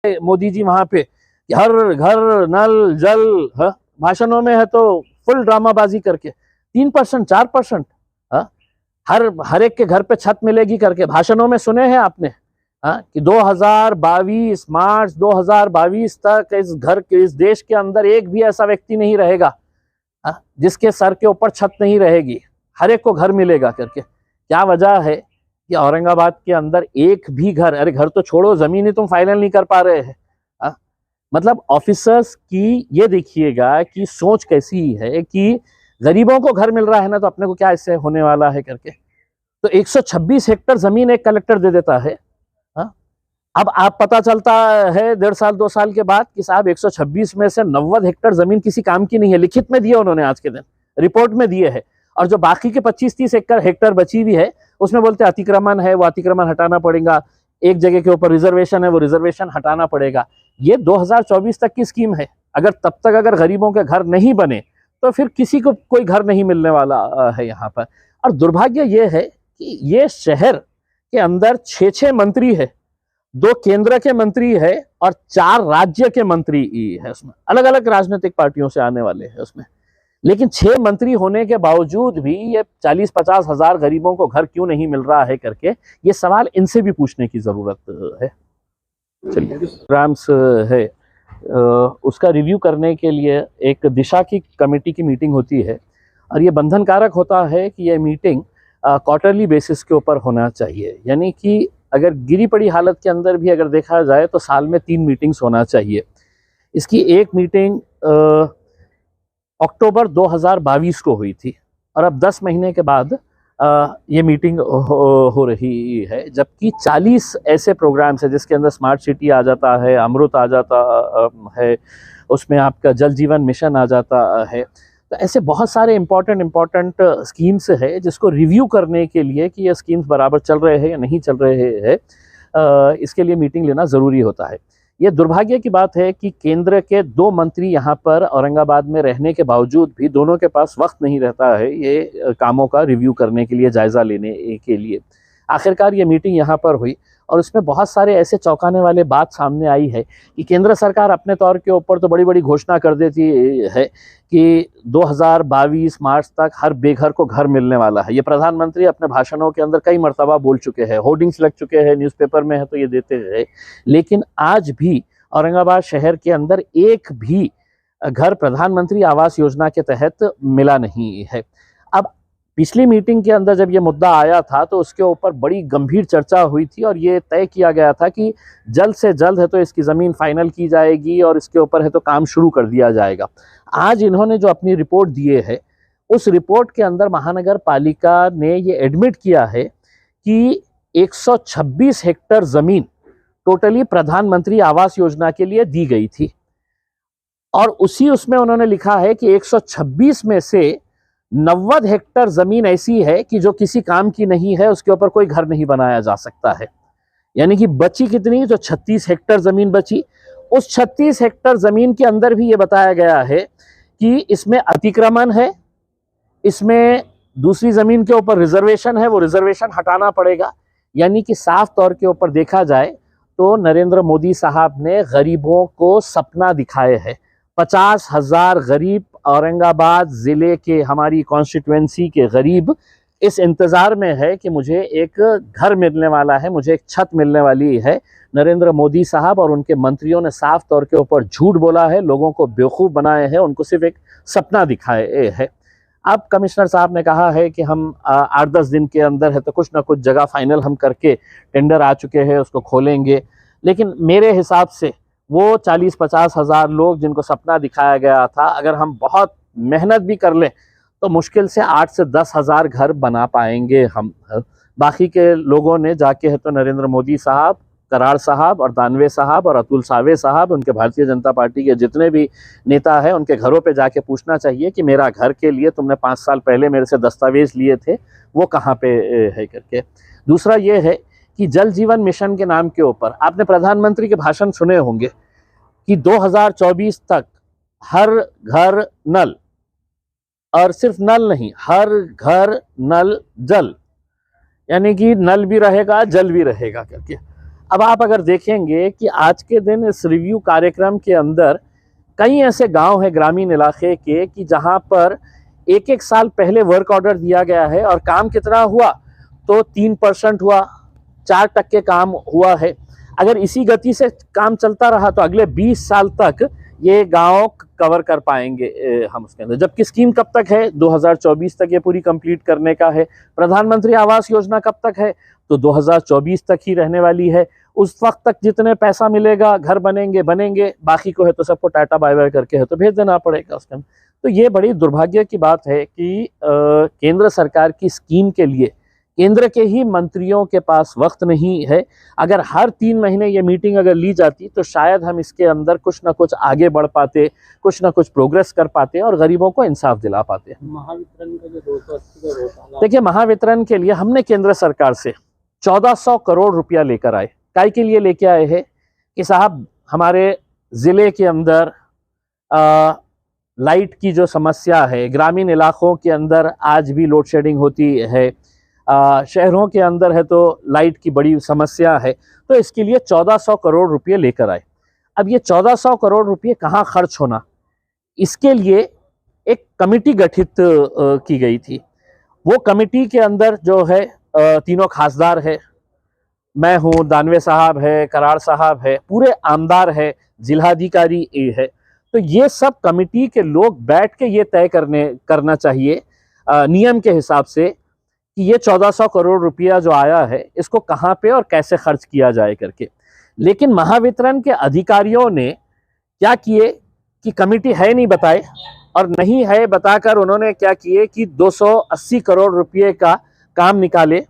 मोदी जी वहां पे हर घर नल जल, भाषणों में है तो फुल ड्रामाबाजी करके 3% 4%, हर एक के घर पे छत मिलेगी करके भाषणों में सुने हैं आपने? कि 2022 मार्च 2022 तक इस घर के, इस देश के अंदर एक भी ऐसा व्यक्ति नहीं रहेगा जिसके सर के ऊपर छत नहीं रहेगी, हर एक को घर मिलेगा करके। क्या वजह है कि औरंगाबाद के अंदर एक भी घर, अरे घर तो छोड़ो, जमीन ही तुम फाइनल नहीं कर पा रहे हैं। मतलब ऑफिसर्स की ये देखिएगा कि सोच कैसी है कि गरीबों को घर मिल रहा है ना, तो अपने को क्या इससे होने वाला है करके। तो 126 हेक्टर जमीन एक कलेक्टर दे देता है। अब आप पता चलता है 1.5 साल 2 साल के बाद कि साहब 126 में से 90 हेक्टर जमीन किसी काम की नहीं है। लिखित में दिए उन्होंने, आज के दिन रिपोर्ट में दिए है। और जो बाकी के 25-30 हेक्टर बची हुई है, उसमें बोलते अतिक्रमण है, वो अतिक्रमण हटाना पड़ेगा, एक जगह के ऊपर रिजर्वेशन है, वो रिजर्वेशन हटाना पड़ेगा। ये 2024 तक की स्कीम है। अगर तब तक अगर गरीबों के घर नहीं बने तो फिर किसी को कोई घर नहीं मिलने वाला है यहाँ पर। और दुर्भाग्य ये है कि ये शहर के अंदर 6 मंत्री है, 2 केंद्र के मंत्री है और 4 राज्य के मंत्री है। उसमें अलग अलग राजनीतिक पार्टियों से आने वाले हैं उसमें। लेकिन 6 मंत्री होने के बावजूद भी ये 40-50 हजार गरीबों को घर क्यों नहीं मिल रहा है करके, ये सवाल इनसे भी पूछने की जरूरत है। चलिए, प्रोग्राम्स है उसका रिव्यू करने के लिए एक दिशा की कमेटी की मीटिंग होती है, और ये बंधनकारक होता है कि ये मीटिंग क्वार्टरली बेसिस के ऊपर होना चाहिए। यानी कि अगर गिरी पड़ी हालत के अंदर भी अगर देखा जाए तो साल में 3 मीटिंग्स होना चाहिए। इसकी एक मीटिंग अक्टूबर 2022 को हुई थी, और अब 10 महीने के बाद ये मीटिंग हो रही है। जबकि 40 ऐसे प्रोग्राम्स हैं जिसके अंदर स्मार्ट सिटी आ जाता है, अमृत आ जाता है, उसमें आपका जल जीवन मिशन आ जाता है। तो ऐसे बहुत सारे इम्पॉर्टेंट स्कीम्स है जिसको रिव्यू करने के लिए कि ये स्कीम्स बराबर चल रहे हैं या नहीं चल रहे हैं, इसके लिए मीटिंग लेना ज़रूरी होता है। ये दुर्भाग्य की बात है कि केंद्र के 2 मंत्री यहाँ पर औरंगाबाद में रहने के बावजूद भी दोनों के पास वक्त नहीं रहता है ये कामों का रिव्यू करने के लिए, जायज़ा लेने के लिए। आखिरकार ये मीटिंग यहाँ पर हुई और उसमें बहुत सारे ऐसे चौंकाने वाले बात सामने आई है कि केंद्र सरकार अपने तौर के ऊपर तो बड़ी बड़ी घोषणा कर देती है कि 2022 मार्च तक हर बेघर को घर मिलने वाला है। ये प्रधानमंत्री अपने भाषणों के अंदर कई मर्तबा बोल चुके हैं, होर्डिंग्स लग चुके हैं, न्यूज़पेपर में है तो ये देते हैं। लेकिन आज भी औरंगाबाद शहर के अंदर एक भी घर प्रधानमंत्री आवास योजना के तहत मिला नहीं है। अब पिछली मीटिंग के अंदर जब ये मुद्दा आया था तो उसके ऊपर बड़ी गंभीर चर्चा हुई थी और ये तय किया गया था कि जल्द से जल्द है तो इसकी ज़मीन फाइनल की जाएगी और इसके ऊपर है तो काम शुरू कर दिया जाएगा। आज इन्होंने जो अपनी रिपोर्ट दिए है, उस रिपोर्ट के अंदर महानगर पालिका ने ये एडमिट किया है कि 126 हेक्टर ज़मीन टोटली प्रधानमंत्री आवास योजना के लिए दी गई थी, और उसमें उन्होंने लिखा है कि 126 में से 90 हेक्टर जमीन ऐसी है कि जो किसी काम की नहीं है, उसके ऊपर कोई घर नहीं बनाया जा सकता है। यानी कि बची कितनी, जो 36 हेक्टर जमीन बची, उस 36 हेक्टर जमीन के अंदर भी ये बताया गया है कि इसमें अतिक्रमण है, इसमें दूसरी जमीन के ऊपर रिजर्वेशन है, वो रिजर्वेशन हटाना पड़ेगा। यानी कि साफ तौर के ऊपर देखा जाए तो नरेंद्र मोदी साहब ने गरीबों को सपना दिखाए हैं। 50,000 गरीब औरंगाबाद ज़िले के, हमारी कॉन्स्टिट्यूएंसी के गरीब इस इंतज़ार में है कि मुझे एक घर मिलने वाला है, मुझे एक छत मिलने वाली है। नरेंद्र मोदी साहब और उनके मंत्रियों ने साफ तौर के ऊपर झूठ बोला है, लोगों को बेवकूफ़ बनाए हैं, उनको सिर्फ एक सपना दिखाए है। अब कमिश्नर साहब ने कहा है कि हम 8-10 दिन के अंदर है तो कुछ ना कुछ जगह फाइनल हम करके, टेंडर आ चुके हैं, उसको खोलेंगे। लेकिन मेरे हिसाब से वो 40-50 हज़ार लोग जिनको सपना दिखाया गया था, अगर हम बहुत मेहनत भी कर लें तो मुश्किल से 8 से 10 हज़ार घर बना पाएंगे हम। बाकी के लोगों ने जाके है तो नरेंद्र मोदी साहब, कराड़ साहब और दानवे साहब और अतुल सावे साहब, उनके भारतीय जनता पार्टी के जितने भी नेता हैं, उनके घरों पे जाके पूछना चाहिए कि मेरा घर के लिए तुमने 5 साल पहले मेरे से दस्तावेज लिए थे, वो कहाँ पे है करके। दूसरा ये है कि जल जीवन मिशन के नाम के ऊपर आपने प्रधानमंत्री के भाषण सुने होंगे कि 2024 तक हर घर नल, और सिर्फ नल नहीं, हर घर नल जल, यानी कि नल भी रहेगा, जल भी रहेगा करके। अब आप अगर देखेंगे कि आज के दिन इस रिव्यू कार्यक्रम के अंदर कई ऐसे गांव हैं ग्रामीण इलाके के कि जहां पर एक एक साल पहले वर्क ऑर्डर दिया गया है और काम कितना हुआ, तो 3% हुआ, 4% काम हुआ है। अगर इसी गति से काम चलता रहा तो अगले 20 साल तक ये गांव कवर कर पाएंगे हम उसके अंदर। जबकि स्कीम कब तक है, 2024 तक ये पूरी कंप्लीट करने का है। प्रधानमंत्री आवास योजना कब तक है, तो 2024 तक ही रहने वाली है। उस वक्त तक जितने पैसा मिलेगा घर बनेंगे, बाकी को है तो सबको टाटा बाय बाय करके है तो भेज देना पड़ेगा उसके अंदर। तो ये बड़ी दुर्भाग्य की बात है कि केंद्र सरकार की स्कीम के लिए केंद्र के ही मंत्रियों के पास वक्त नहीं है। अगर हर 3 महीने ये मीटिंग अगर ली जाती तो शायद हम इसके अंदर कुछ ना कुछ आगे बढ़ पाते, कुछ ना कुछ प्रोग्रेस कर पाते और गरीबों को इंसाफ दिला पाते। महावितरण का जो 280 का घोटाला, देखिए, महावितरण के लिए हमने केंद्र सरकार से 1400 करोड़ रुपया लेकर आए। काय के लिए लेके आए हैं कि साहब हमारे जिले के अंदर लाइट की जो समस्या है, ग्रामीण इलाकों के अंदर आज भी लोड शेडिंग होती है, शहरों के अंदर है तो लाइट की बड़ी समस्या है, तो इसके लिए 1400 करोड़ रुपये लेकर आए। अब ये 1400 करोड़ रुपये कहाँ खर्च होना, इसके लिए एक कमेटी गठित की गई थी। वो कमेटी के अंदर जो है तीनों खासदार है, मैं हूँ, दानवे साहब है, कराड़ साहब है, पूरे आमदार है, जिलाधिकारी है। तो ये सब कमेटी के लोग बैठ के ये तय करना चाहिए नियम के हिसाब से कि ये 1400 करोड़ रुपया जो आया है इसको कहाँ पे और कैसे खर्च किया जाए करके। लेकिन महावितरण के अधिकारियों ने क्या किए कि कमेटी है नहीं बताए, और नहीं है बताकर उन्होंने क्या किए कि 280 करोड़ रुपये का काम निकाले,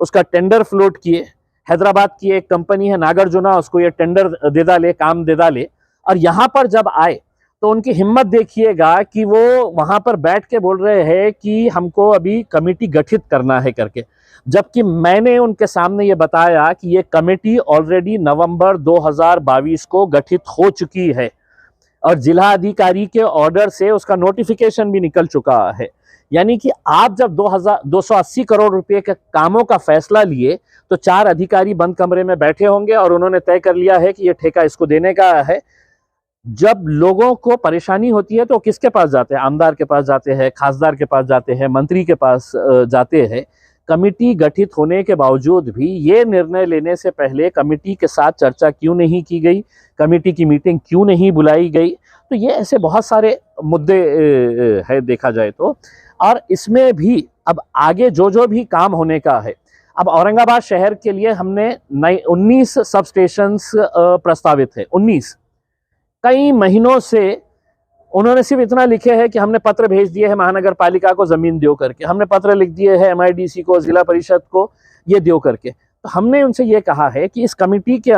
उसका टेंडर फ्लोट किए। हैदराबाद की एक कंपनी है नागार्जुना, उसको ये टेंडर दे डाले, काम दे डाले, और यहाँ पर जब आए तो उनकी हिम्मत देखिएगा कि वो वहां पर बैठ के बोल रहे हैं कि हमको अभी कमेटी गठित करना है करके। जबकि मैंने उनके सामने ये बताया कि ये कमेटी ऑलरेडी नवंबर 2022 को गठित हो चुकी है और जिला अधिकारी के ऑर्डर से उसका नोटिफिकेशन भी निकल चुका है। यानी कि आप जब 280 करोड़ रुपए के कामों का फैसला लिए तो 4 अधिकारी बंद कमरे में बैठे होंगे और उन्होंने तय कर लिया है कि ये ठेका इसको देने का है। जब लोगों को परेशानी होती है तो किसके पास जाते हैं? आमदार के पास जाते हैं, खासदार के पास जाते हैं, मंत्री के पास जाते हैं। कमेटी गठित होने के बावजूद भी ये निर्णय लेने से पहले कमेटी के साथ चर्चा क्यों नहीं की गई, कमेटी की मीटिंग क्यों नहीं बुलाई गई? तो ये ऐसे बहुत सारे मुद्दे है देखा जाए तो। और इसमें भी अब आगे जो भी काम होने का है, अब औरंगाबाद शहर के लिए हमने 19 सब स्टेशंस प्रस्तावित है। 19 कई महीनों से उन्होंने सिर्फ इतना लिखे हैं कि हमने पत्र भेज दिए हैं महानगर पालिका को जमीन दो करके, हमने पत्र लिख दिए हैं MIDC को, जिला परिषद को, ये दो करके। तो हमने उनसे ये कहा है कि इस कमेटी के